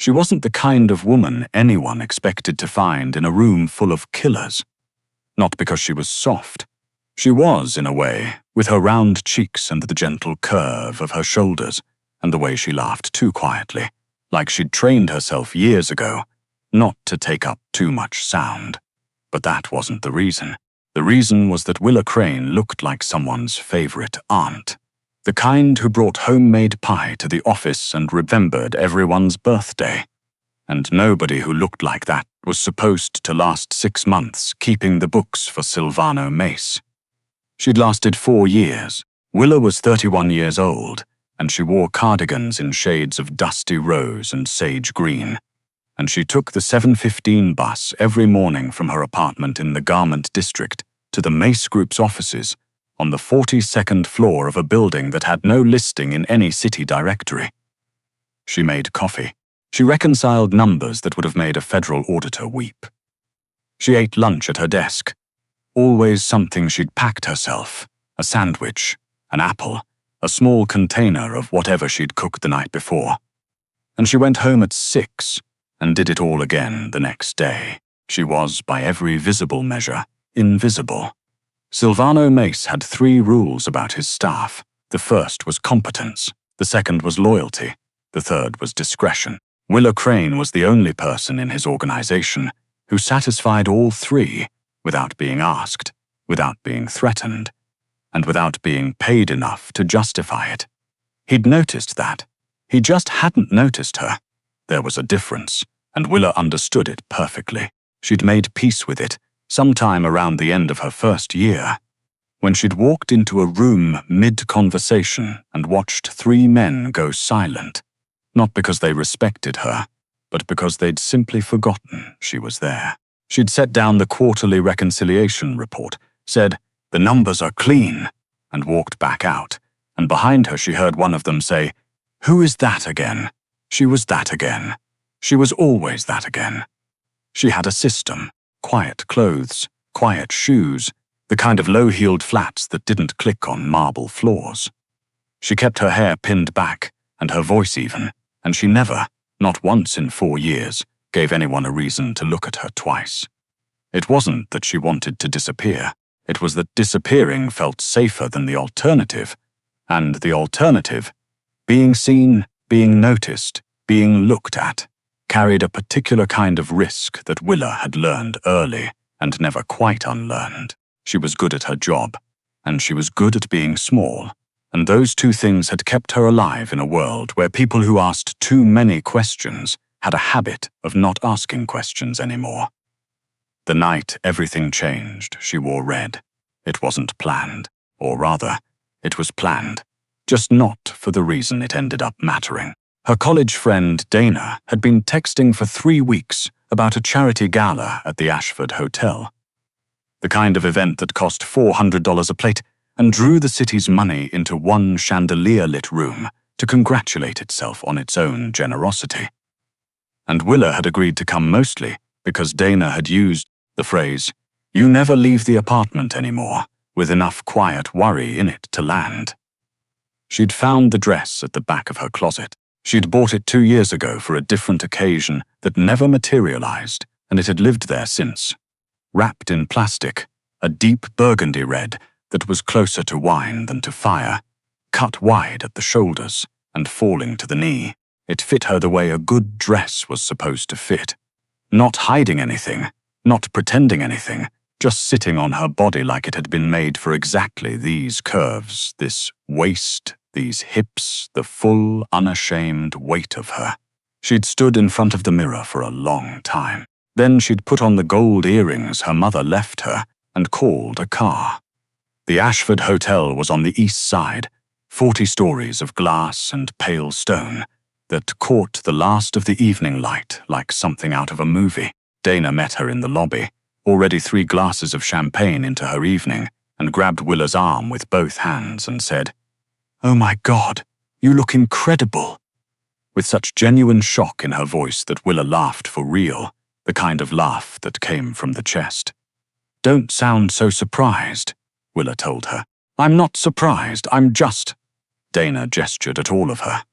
She wasn't the kind of woman anyone expected to find in a room full of killers. Not because she was soft. She was, in a way, with her round cheeks and the gentle curve of her shoulders, and the way she laughed too quietly, like she'd trained herself years ago, not to take up too much sound. But that wasn't the reason. The reason was that Willa Crane looked like someone's favorite aunt. The kind who brought homemade pie to the office and remembered everyone's birthday. And nobody who looked like that was supposed to last 6 months keeping the books for Silvano Mace. She'd lasted 4 years. Willa was 31 years old, and she wore cardigans in shades of dusty rose and sage green. And she took the 7:15 bus every morning from her apartment in the Garment District to the Mace Group's offices on the 42nd floor of a building that had no listing in any city directory. She made coffee. She reconciled numbers that would have made a federal auditor weep. She ate lunch at her desk. Always something she'd packed herself, a sandwich, an apple, a small container of whatever she'd cooked the night before. And she went home at 6 and did it all again the next day. She was, by every visible measure, invisible. Silvano Mace had 3 rules about his staff. The first was competence, the second was loyalty, the third was discretion. Willa Crane was the only person in his organization who satisfied all 3 without being asked, without being threatened, and without being paid enough to justify it. He'd noticed that. He just hadn't noticed her. There was a difference, and Willa understood it perfectly. She'd made peace with it sometime around the end of her first year, when she'd walked into a room mid-conversation and watched 3 men go silent, not because they respected her, but because they'd simply forgotten she was there. She'd set down the quarterly reconciliation report, said, "The numbers are clean," and walked back out, and behind her she heard one of them say, "Who is that again?" She was that again. She was always that again. She had a system, quiet clothes, quiet shoes, the kind of low-heeled flats that didn't click on marble floors. She kept her hair pinned back, and her voice even, and she never, not once in 4 years, gave anyone a reason to look at her twice. It wasn't that she wanted to disappear. It was that disappearing felt safer than the alternative, and the alternative, being seen, being noticed, being looked at, carried a particular kind of risk that Willa had learned early and never quite unlearned. She was good at her job, and she was good at being small, and those 2 things had kept her alive in a world where people who asked too many questions had a habit of not asking questions anymore. The night everything changed, she wore red. It wasn't planned, or rather, it was planned, just not for the reason it ended up mattering. Her college friend, Dana, had been texting for 3 weeks about a charity gala at the Ashford Hotel. The kind of event that cost $400 a plate and drew the city's money into one chandelier-lit room to congratulate itself on its own generosity. And Willa had agreed to come mostly because Dana had used the phrase, "You never leave the apartment anymore," with enough quiet worry in it to land. She'd found the dress at the back of her closet. She'd bought it 2 years ago for a different occasion that never materialized, and it had lived there since. Wrapped in plastic, a deep burgundy red that was closer to wine than to fire, cut wide at the shoulders and falling to the knee. It fit her the way a good dress was supposed to fit. Not hiding anything, not pretending anything, just sitting on her body like it had been made for exactly these curves, this waist, these hips, the full, unashamed weight of her. She'd stood in front of the mirror for a long time. Then she'd put on the gold earrings her mother left her and called a car. The Ashford Hotel was on the east side, 40 stories of glass and pale stone that caught the last of the evening light like something out of a movie. Dana met her in the lobby, already 3 glasses of champagne into her evening, and grabbed Willa's arm with both hands and said, "Oh my God, you look incredible," with such genuine shock in her voice that Willa laughed for real, the kind of laugh that came from the chest. "Don't sound so surprised," Willa told her. "I'm not surprised, I'm just—" Dana gestured at all of her.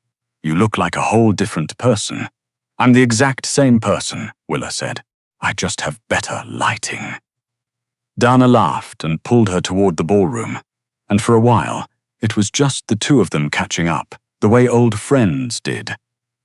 "You look like a whole different person." I'm the exact same person, Willa said. I just have better lighting. Dana laughed and pulled her toward the ballroom, and for a while, it was just the two of them catching up, the way old friends did,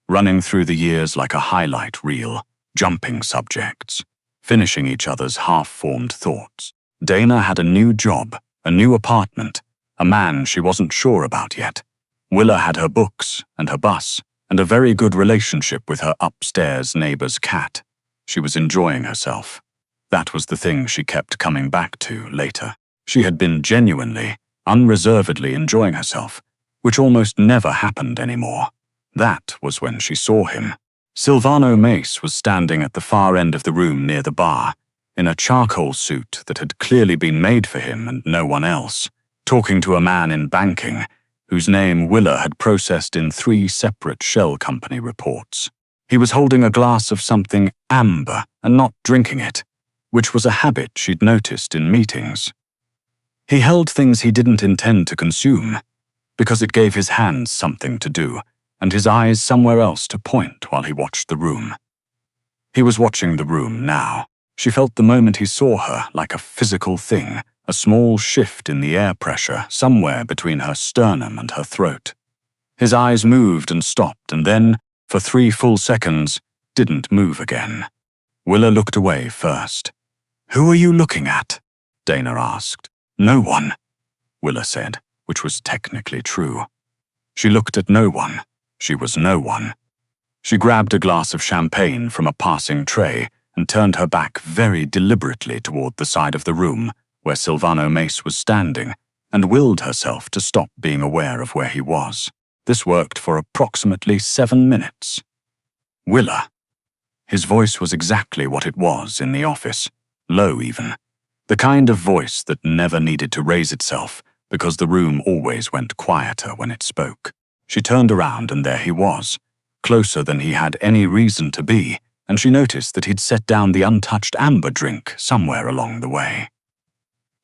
running through the years like a highlight reel, jumping subjects, finishing each other's half-formed thoughts. Dana had a new job, a new apartment, a man she wasn't sure about yet. Willa had her books and her bus, and a very good relationship with her upstairs neighbor's cat. She was enjoying herself. That was the thing she kept coming back to later. She had been genuinely, unreservedly enjoying herself, which almost never happened anymore. That was when she saw him. Silvano Mace was standing at the far end of the room near the bar, in a charcoal suit that had clearly been made for him and no one else, talking to a man in banking, whose name Willa had processed in 3 separate shell company reports. He was holding a glass of something amber and not drinking it, which was a habit she'd noticed in meetings. He held things he didn't intend to consume, because it gave his hands something to do, and his eyes somewhere else to point while he watched the room. He was watching the room now. She felt the moment he saw her like a physical thing, a small shift in the air pressure somewhere between her sternum and her throat. His eyes moved and stopped, and then, for 3 full seconds, didn't move again. Willa looked away first. "Who are you looking at?" Dana asked. "No one," Willa said, which was technically true. She looked at no one. She was no one. She grabbed a glass of champagne from a passing tray and turned her back very deliberately toward the side of the room where Silvano Mace was standing, and willed herself to stop being aware of where he was. This worked for approximately 7 minutes. "Willa." His voice was exactly what it was in the office, low even. The kind of voice that never needed to raise itself because the room always went quieter when it spoke. She turned around and there he was, closer than he had any reason to be, and she noticed that he'd set down the untouched amber drink somewhere along the way.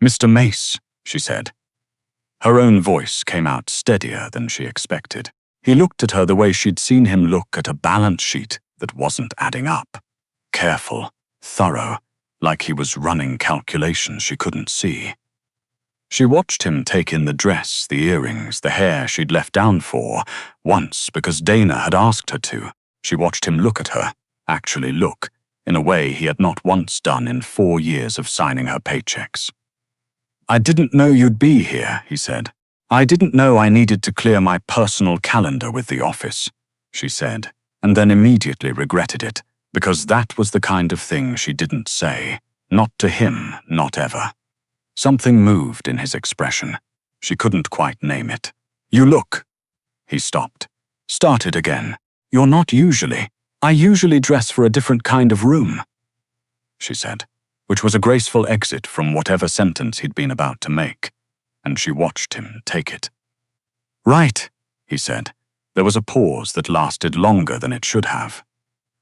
"Mr. Mace," she said. Her own voice came out steadier than she expected. He looked at her the way she'd seen him look at a balance sheet that wasn't adding up. Careful, thorough, like he was running calculations she couldn't see. She watched him take in the dress, the earrings, the hair she'd left down for, once because Dana had asked her to. She watched him look at her, actually look, in a way he had not once done in 4 years of signing her paychecks. "I didn't know you'd be here," he said. "I didn't know I needed to clear my personal calendar with the office," she said, and then immediately regretted it, because that was the kind of thing she didn't say. Not to him, not ever. Something moved in his expression. She couldn't quite name it. "You look." He stopped. Started again. "You're not usually. I usually dress for a different kind of room," she said, which was a graceful exit from whatever sentence he'd been about to make, and she watched him take it. "Right," he said. There was a pause that lasted longer than it should have.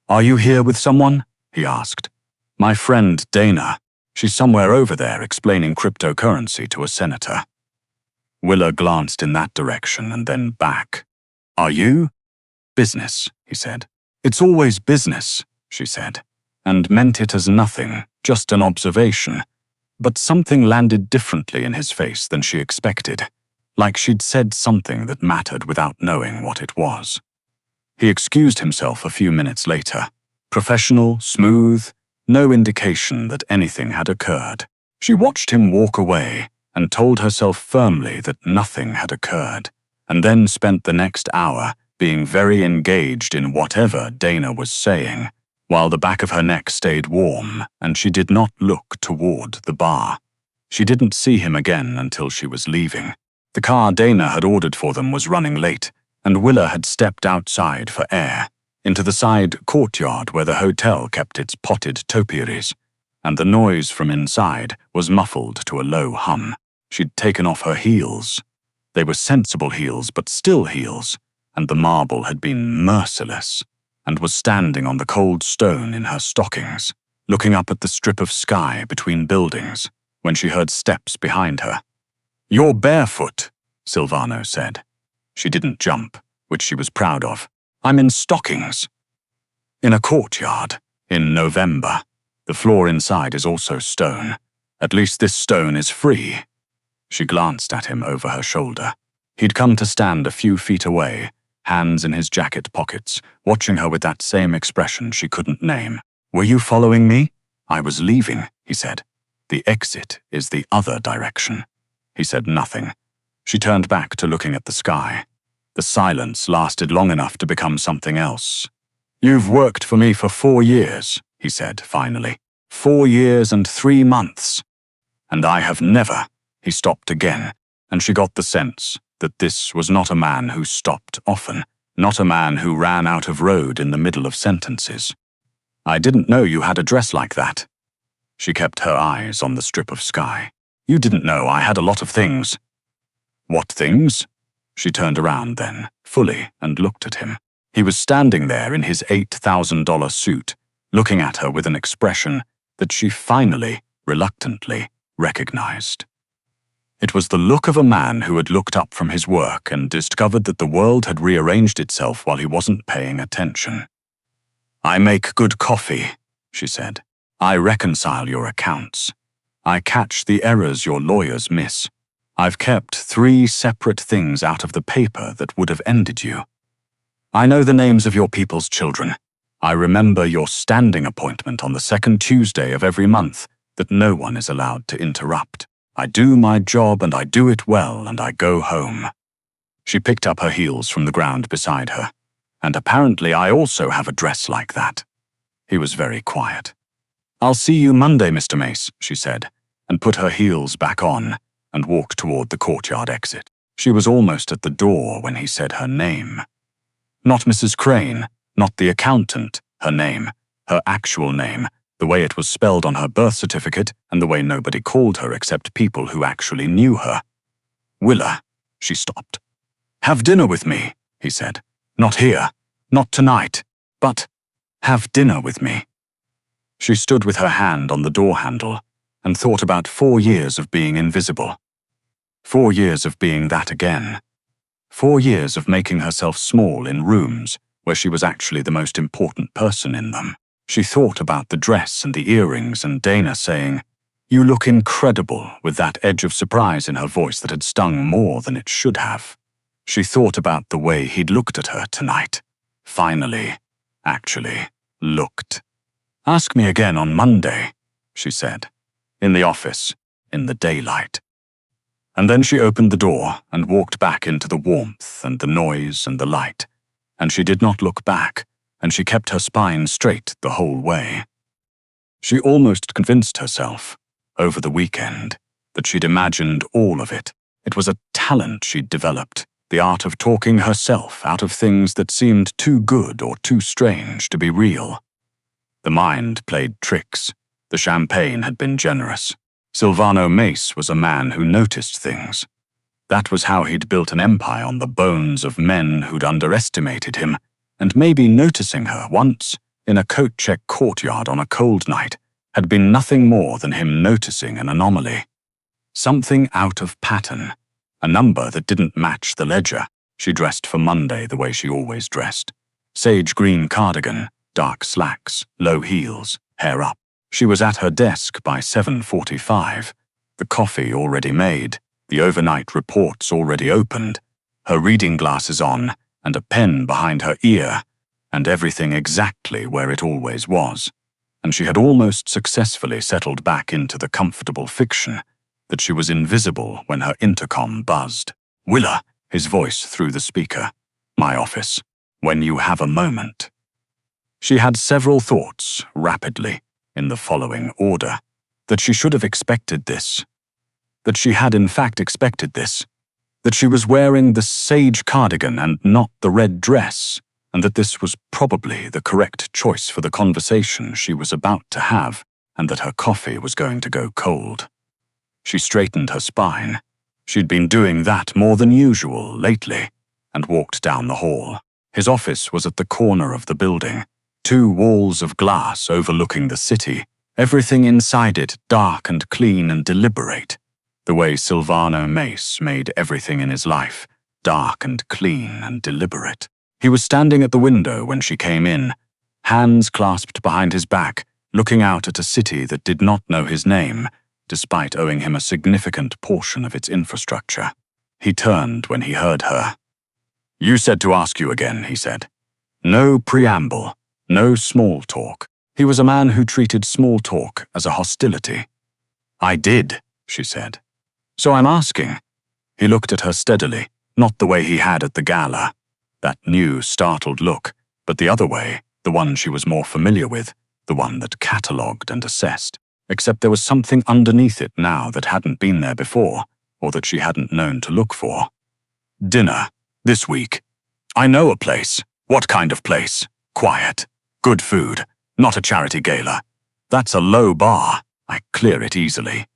"Are you here with someone?" he asked. "My friend Dana. She's somewhere over there explaining cryptocurrency to a senator." Willa glanced in that direction and then back. "Are you?" "Business," he said. "It's always business," she said, and meant it as nothing, just an observation. But something landed differently in his face than she expected, like she'd said something that mattered without knowing what it was. He excused himself a few minutes later. Professional, smooth, no indication that anything had occurred. She watched him walk away and told herself firmly that nothing had occurred, and then spent the next hour being very engaged in whatever Dana was saying, while the back of her neck stayed warm and she did not look toward the bar. She didn't see him again until she was leaving. The car Dana had ordered for them was running late, and Willa had stepped outside for air, into the side courtyard where the hotel kept its potted topiaries, and the noise from inside was muffled to a low hum. She'd taken off her heels. They were sensible heels, but still heels, and the marble had been merciless, and was standing on the cold stone in her stockings, looking up at the strip of sky between buildings, when she heard steps behind her. "You're barefoot," Silvano said. She didn't jump, which she was proud of. "I'm in stockings." In a courtyard, in November. The floor inside is also stone. At least this stone is free. She glanced at him over her shoulder. He'd come to stand a few feet away, hands in his jacket pockets, watching her with that same expression she couldn't name. "Were you following me?" "I was leaving," he said. "The exit is the other direction." He said nothing. She turned back to looking at the sky. The silence lasted long enough to become something else. "You've worked for me for 4 years," he said finally. 4 years and 3 months. "And I have never." He stopped again, and she got the sense that this was not a man who stopped often, not a man who ran out of road in the middle of sentences. "I didn't know you had a dress like that." She kept her eyes on the strip of sky. "You didn't know I had a lot of things." "What things?" She turned around then, fully, and looked at him. He was standing there in his $8,000 suit, looking at her with an expression that she finally, reluctantly, recognized. It was the look of a man who had looked up from his work and discovered that the world had rearranged itself while he wasn't paying attention. "I make good coffee," she said. "I reconcile your accounts. I catch the errors your lawyers miss. I've kept 3 separate things out of the paper that would have ended you. I know the names of your people's children. I remember your standing appointment on the 2nd Tuesday of every month that no one is allowed to interrupt. I do my job and I do it well and I go home." She picked up her heels from the ground beside her. "And apparently I also have a dress like that." He was very quiet. "I'll see you Monday, Mr. Mace," she said, and put her heels back on and walked toward the courtyard exit. She was almost at the door when he said her name. Not Mrs. Crane, not the accountant, her name, her actual name, the way it was spelled on her birth certificate and the way nobody called her except people who actually knew her. "Willa," she stopped. "Have dinner with me," he said. "Not here, not tonight, but have dinner with me." She stood with her hand on the door handle and thought about 4 years of being invisible. 4 years of being that again. 4 years of making herself small in rooms where she was actually the most important person in them. She thought about the dress and the earrings and Dana saying, "You look incredible," with that edge of surprise in her voice that had stung more than it should have. She thought about the way he'd looked at her tonight. Finally, actually, looked. "Ask me again on Monday," she said. In the office, in the daylight. And then she opened the door and walked back into the warmth and the noise and the light. And she did not look back, and she kept her spine straight the whole way. She almost convinced herself, over the weekend, that she'd imagined all of it. It was a talent she'd developed, the art of talking herself out of things that seemed too good or too strange to be real. The mind played tricks. The champagne had been generous. Silvano Mace was a man who noticed things. That was how he'd built an empire on the bones of men who'd underestimated him, and maybe noticing her once, in a coat-check courtyard on a cold night, had been nothing more than him noticing an anomaly. Something out of pattern, a number that didn't match the ledger. She dressed for Monday the way she always dressed. Sage green cardigan, dark slacks, low heels, hair up. She was at her desk by 7:45, the coffee already made, the overnight reports already opened, her reading glasses on, and a pen behind her ear, and everything exactly where it always was. And she had almost successfully settled back into the comfortable fiction that she was invisible when her intercom buzzed. "Willa," his voice through the speaker. "My office. When you have a moment." She had several thoughts, rapidly, in the following order. That she should have expected this. That she had in fact expected this. That she was wearing the sage cardigan and not the red dress, and that this was probably the correct choice for the conversation she was about to have, and that her coffee was going to go cold. She straightened her spine. She'd been doing that more than usual lately, and walked down the hall. His office was at the corner of the building. 2 walls of glass overlooking the city, everything inside it dark and clean and deliberate, the way Silvano Mace made everything in his life, dark and clean and deliberate. He was standing at the window when she came in, hands clasped behind his back, looking out at a city that did not know his name, despite owing him a significant portion of its infrastructure. He turned when he heard her. "You said to ask you again," he said. No preamble, no small talk. He was a man who treated small talk as a hostility. "I did," she said. "So I'm asking." He looked at her steadily, not the way he had at the gala, that new, startled look, but the other way, the one she was more familiar with, the one that catalogued and assessed, except there was something underneath it now that hadn't been there before, or that she hadn't known to look for. "Dinner, this week. I know a place." "What kind of place?" "Quiet. Good food. Not a charity gala. That's a low bar. I clear it easily."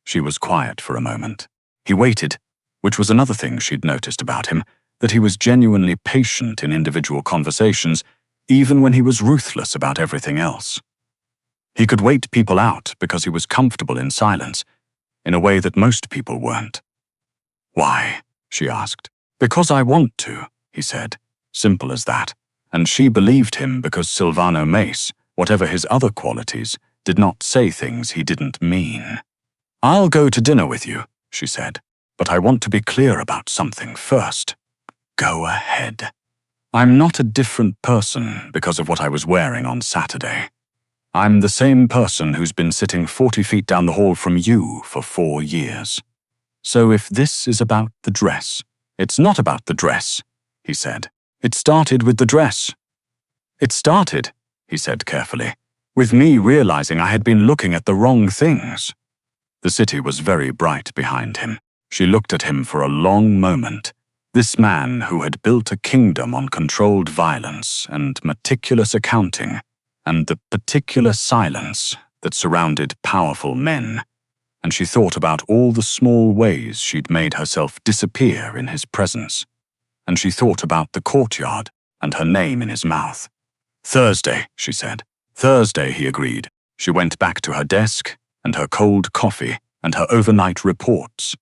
She was quiet for a moment. He waited, which was another thing she'd noticed about him, that he was genuinely patient in individual conversations, even when he was ruthless about everything else. He could wait people out because he was comfortable in silence, in a way that most people weren't. "Why?" she asked. "Because I want to," he said. Simple as that. And she believed him because Silvano Mace, whatever his other qualities, did not say things he didn't mean. "I'll go to dinner with you," she said, "but I want to be clear about something first." "Go ahead." "I'm not a different person because of what I was wearing on Saturday. I'm the same person who's been sitting 40 feet down the hall from you for 4 years. So if this is about the dress, it's not about the dress," he said. "It started with the dress." "It started," he said carefully, "with me realizing I had been looking at the wrong things." The city was very bright behind him. She looked at him for a long moment. This man who had built a kingdom on controlled violence and meticulous accounting, and the particular silence that surrounded powerful men. And she thought about all the small ways she'd made herself disappear in his presence. And she thought about the courtyard and her name in his mouth. "Thursday," she said. "Thursday," he agreed. She went back to her desk and her cold coffee and her overnight reports,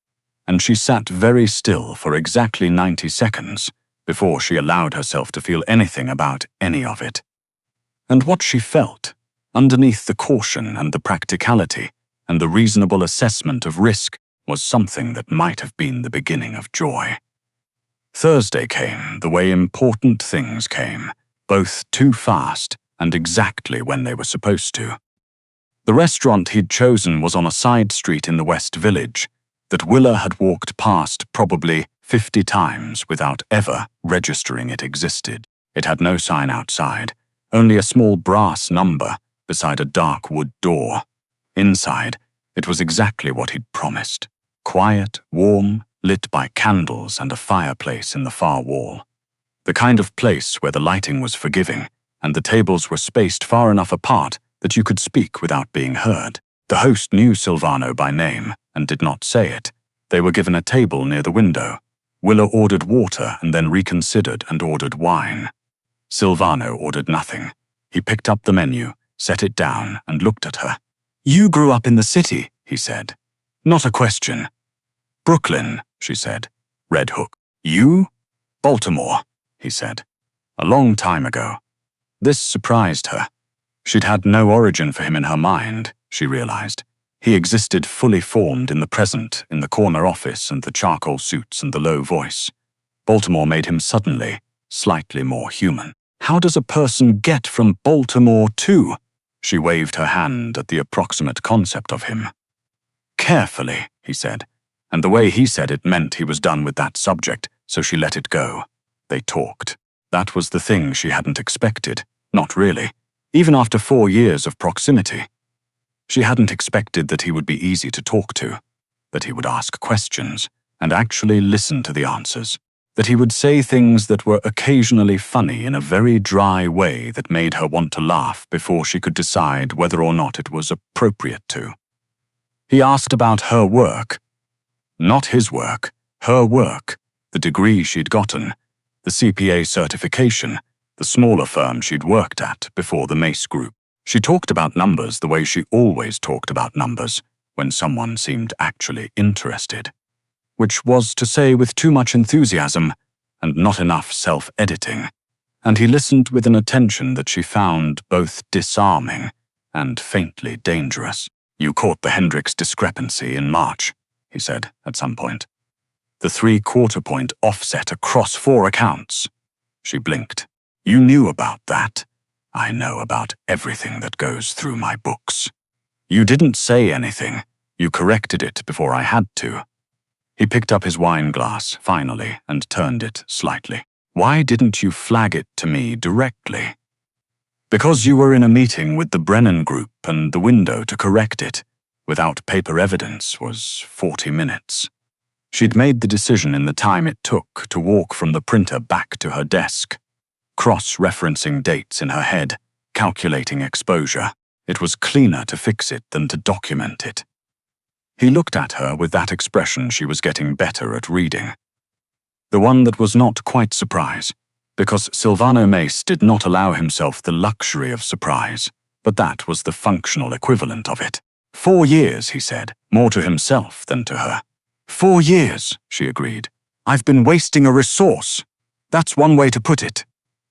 and she sat very still for exactly 90 seconds before she allowed herself to feel anything about any of it. And what she felt, underneath the caution and the practicality and the reasonable assessment of risk, was something that might have been the beginning of joy. Thursday came the way important things came, both too fast and exactly when they were supposed to. The restaurant he'd chosen was on a side street in the West Village that Willa had walked past probably 50 times without ever registering it existed. It had no sign outside, only a small brass number beside a dark wood door. Inside, it was exactly what he'd promised. Quiet, warm, lit by candles and a fireplace in the far wall. The kind of place where the lighting was forgiving and the tables were spaced far enough apart that you could speak without being heard. The host knew Silvano by name and did not say it. They were given a table near the window. Willa ordered water and then reconsidered and ordered wine. Silvano ordered nothing. He picked up the menu, set it down, and looked at her. "You grew up in the city," he said. "Not a question." "Brooklyn," she said. Red Hook. "You?" "Baltimore," he said. "A long time ago." This surprised her. She'd had no origin for him in her mind, she realized. He existed fully formed in the present, in the corner office and the charcoal suits and the low voice. Baltimore made him suddenly, slightly more human. How does a person get from Baltimore to? She waved her hand at the approximate concept of him. "Carefully," he said, and the way he said it meant he was done with that subject, so she let it go. They talked. That was the thing she hadn't expected. Not really. Even after 4 years of proximity. She hadn't expected that he would be easy to talk to, that he would ask questions and actually listen to the answers, that he would say things that were occasionally funny in a very dry way that made her want to laugh before she could decide whether or not it was appropriate to. He asked about her work. Not his work, her work, the degree she'd gotten, the CPA certification, the smaller firm she'd worked at before the Mace Group. She talked about numbers the way she always talked about numbers when someone seemed actually interested, which was to say with too much enthusiasm and not enough self-editing. and he listened with an attention that she found both disarming and faintly dangerous. "You caught the Hendricks discrepancy in March," he said at some point. "The 3/4 point offset across 4 accounts." She blinked. "You knew about that. I know about everything that goes through my books. You didn't say anything. You corrected it before I had to." He picked up his wine glass, finally, and turned it slightly. "Why didn't you flag it to me directly?" "Because you were in a meeting with the Brennan Group and the window to correct it, without paper evidence, was 40 minutes. She'd made the decision in the time it took to walk from the printer back to her desk, cross-referencing dates in her head, calculating exposure. It was cleaner to fix it than to document it." He looked at her with that expression she was getting better at reading. The one that was not quite surprise, because Silvano Mace did not allow himself the luxury of surprise, but that was the functional equivalent of it. 4 years, he said, more to himself than to her. 4 years, she agreed. "I've been wasting a resource. That's one way to put it."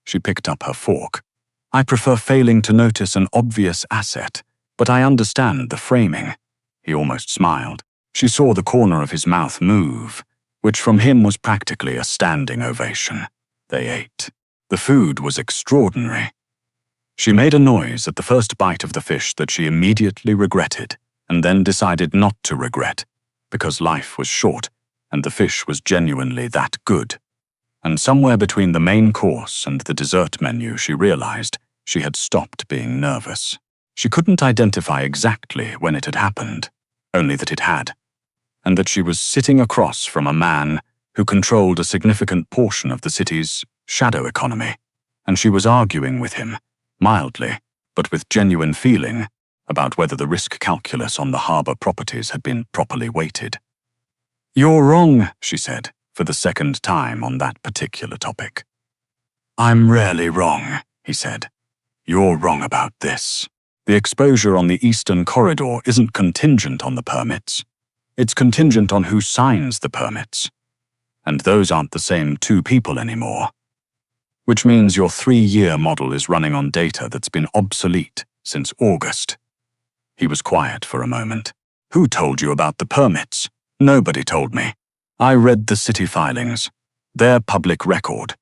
She picked up her fork. "I prefer failing to notice an obvious asset, but I understand the framing." He almost smiled. She saw the corner of his mouth move, which from him was practically a standing ovation. They ate. The food was extraordinary. She made a noise at the first bite of the fish that she immediately regretted, and then decided not to regret, because life was short, and the fish was genuinely that good. And somewhere between the main course and the dessert menu, she realized she had stopped being nervous. She couldn't identify exactly when it had happened, only that it had, and that she was sitting across from a man who controlled a significant portion of the city's shadow economy, and she was arguing with him, mildly, but with genuine feeling, about whether the risk calculus on the harbor properties had been properly weighted. "You're wrong," she said, for the second time on that particular topic. "I'm rarely wrong," he said. "You're wrong about this. The exposure on the Eastern Corridor isn't contingent on the permits. It's contingent on who signs the permits. And those aren't the same 2 people anymore. Which means your 3-year model is running on data that's been obsolete since August." He was quiet for a moment. "Who told you about the permits?" "Nobody told me. I read the city filings. They're public record."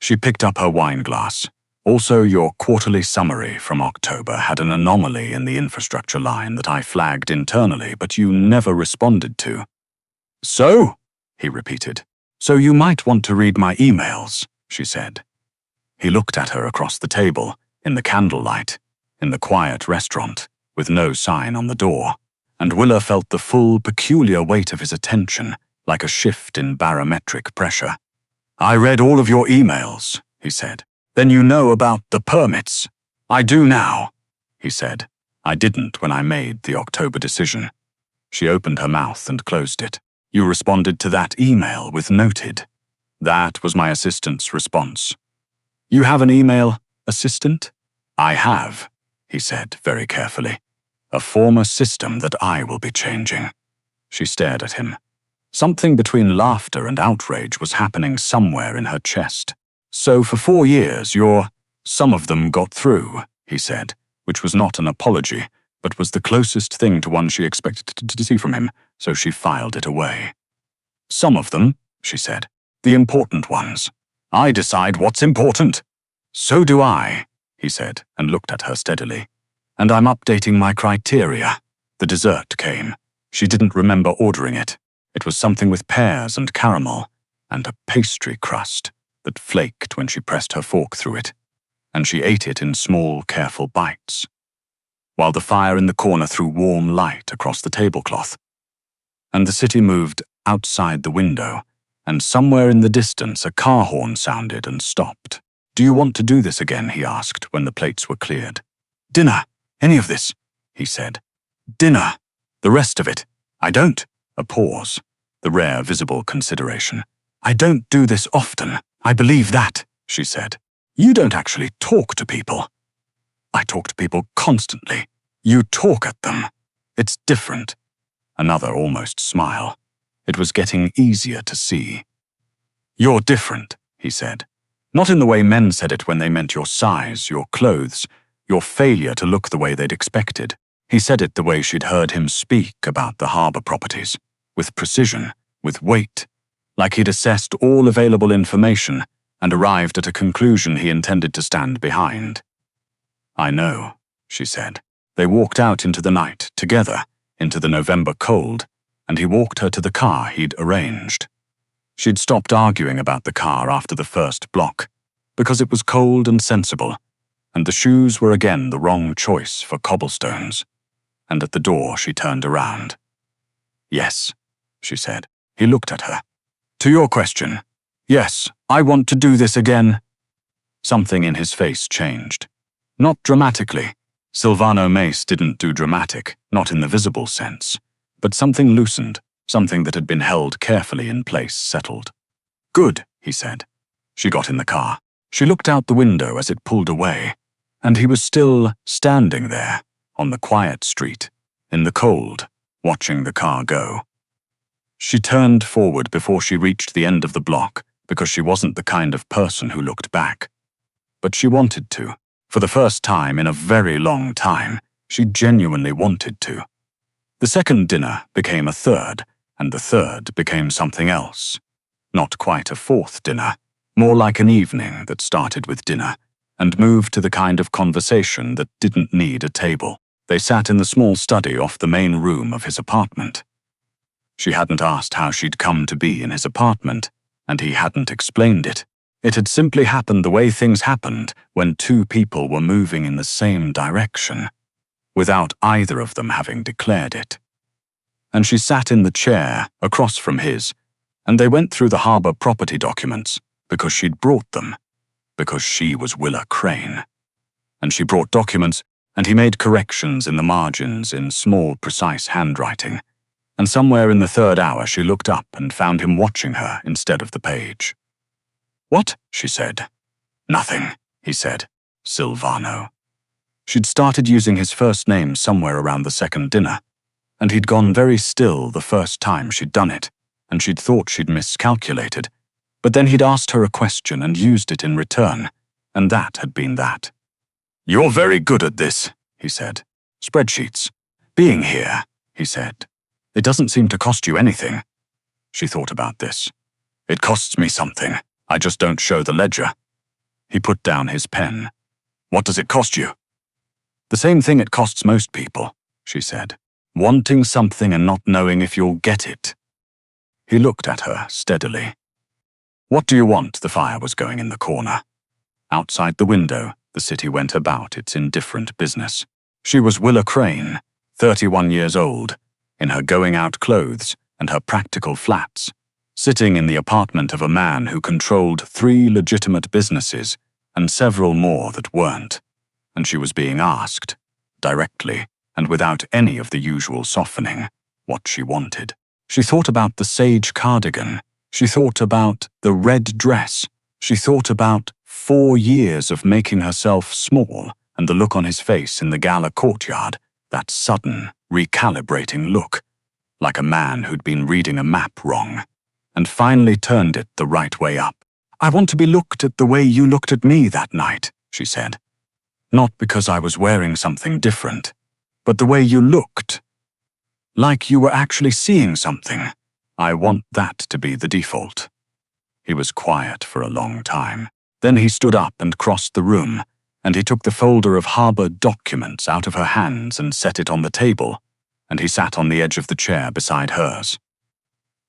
She picked up her wine glass. "Also, your quarterly summary from October had an anomaly in the infrastructure line that I flagged internally, but you never responded to." "So?" he repeated. "So you might want to read my emails," she said. He looked at her across the table, in the candlelight, in the quiet restaurant, with no sign on the door, and Willa felt the full, peculiar weight of his attention, like a shift in barometric pressure. "I read all of your emails," he said. "Then you know about the permits." "I do now," he said. "I didn't when I made the October decision." She opened her mouth and closed it. "You responded to that email with noted." "That was my assistant's response." "You have an email assistant?" "I have," he said very carefully. "A former system that I will be changing." She stared at him. Something between laughter and outrage was happening somewhere in her chest. "So for 4 years, some of them got through," he said, which was not an apology, but was the closest thing to one she expected to see from him, so she filed it away. "Some of them," she said. "The important ones. I decide what's important." "So do I," he said, and looked at her steadily. "And I'm updating my criteria." The dessert came. She didn't remember ordering it. It was something with pears and caramel, and a pastry crust that flaked when she pressed her fork through it, and she ate it in small, careful bites, while the fire in the corner threw warm light across the tablecloth. And the city moved outside the window, and somewhere in the distance a car horn sounded and stopped. "Do you want to do this again?" he asked when the plates were cleared. "Dinner. Any of this," he said. "Dinner. The rest of it. I don't." A pause. The rare visible consideration. "I don't do this often. I believe that," she said. "You don't actually talk to people." "I talk to people constantly. You talk at them. It's different." Another almost smile. It was getting easier to see. "You're different," he said. Not in the way men said it when they meant your size, your clothes, your failure to look the way they'd expected. He said it the way she'd heard him speak about the harbor properties, with precision, with weight, like he'd assessed all available information and arrived at a conclusion he intended to stand behind. "I know," she said. They walked out into the night, together, into the November cold, and he walked her to the car he'd arranged. She'd stopped arguing about the car after the first block, because it was cold and sensible, and the shoes were again the wrong choice for cobblestones. And at the door she turned around. "Yes," she said. He looked at her. "To your question, yes, I want to do this again." Something in his face changed. Not dramatically. Silvano Mace didn't do dramatic, not in the visible sense, but something loosened, something that had been held carefully in place settled. "Good," he said. She got in the car. She looked out the window as it pulled away, and he was still standing there, on the quiet street, in the cold, watching the car go. She turned forward before she reached the end of the block because she wasn't the kind of person who looked back. But she wanted to. For the first time in a very long time, she genuinely wanted to. The second dinner became a third, and the third became something else. Not quite a fourth dinner, more like an evening that started with dinner and moved to the kind of conversation that didn't need a table. They sat in the small study off the main room of his apartment. She hadn't asked how she'd come to be in his apartment, and he hadn't explained it. It had simply happened the way things happened when two people were moving in the same direction, without either of them having declared it. And she sat in the chair across from his, and they went through the harbor property documents because she'd brought them, because she was Willa Crane. And she brought documents, and he made corrections in the margins in small, precise handwriting. And somewhere in the third hour she looked up and found him watching her instead of the page. "What?" she said. "Nothing," he said. "Silvano." She'd started using his first name somewhere around the second dinner, and he'd gone very still the first time she'd done it, and she'd thought she'd miscalculated. But then he'd asked her a question and used it in return, and that had been that. "You're very good at this," he said. "Spreadsheets. Being here," he said. "It doesn't seem to cost you anything." She thought about this. "It costs me something. I just don't show the ledger." He put down his pen. "What does it cost you?" "The same thing it costs most people," she said. "Wanting something and not knowing if you'll get it." He looked at her steadily. "What do you want?" The fire was going in the corner. Outside the window, the city went about its indifferent business. She was Willa Crane, 31 years old, in her going-out clothes and her practical flats, sitting in the apartment of a man who controlled 3 legitimate businesses and several more that weren't, and she was being asked, directly and without any of the usual softening, what she wanted. She thought about the sage cardigan. She thought about the red dress. She thought about 4 years of making herself small and the look on his face in the gala courtyard, that sudden, recalibrating look, like a man who'd been reading a map wrong, and finally turned it the right way up. "I want to be looked at the way you looked at me that night," she said. "Not because I was wearing something different, but the way you looked. Like you were actually seeing something. I want that to be the default." He was quiet for a long time. Then he stood up and crossed the room, and he took the folder of harbor documents out of her hands and set it on the table, and he sat on the edge of the chair beside hers.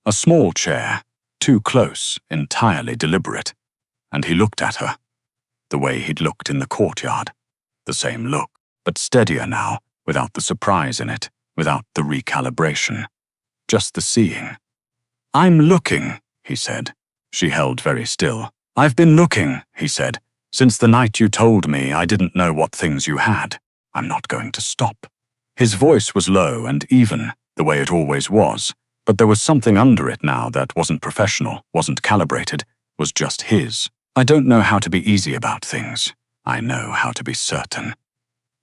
A small chair, too close, entirely deliberate, and he looked at her, the way he'd looked in the courtyard. The same look, but steadier now, without the surprise in it, without the recalibration. Just the seeing. "I'm looking," he said. She held very still. "I've been looking," he said, "since the night you told me I didn't know what things you had. I'm not going to stop." His voice was low and even, the way it always was, but there was something under it now that wasn't professional, wasn't calibrated, was just his. "I don't know how to be easy about things. I know how to be certain."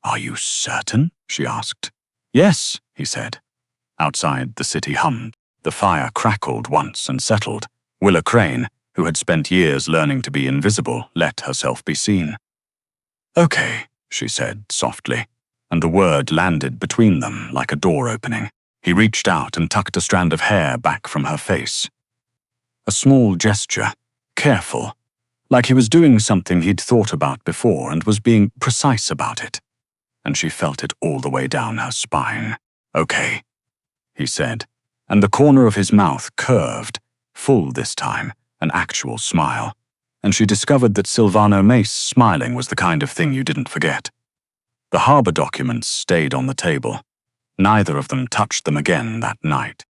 "Are you certain?" she asked. "Yes," he said. Outside, the city hummed. The fire crackled once and settled. Willa Crane, who had spent years learning to be invisible, let herself be seen. "Okay," she said softly, and the word landed between them like a door opening. He reached out and tucked a strand of hair back from her face. A small gesture, careful, like he was doing something he'd thought about before and was being precise about it. And she felt it all the way down her spine. "Okay," he said, and the corner of his mouth curved, full this time, an actual smile. And she discovered that Silvano Mace smiling was the kind of thing you didn't forget. The harbor documents stayed on the table. Neither of them touched them again that night.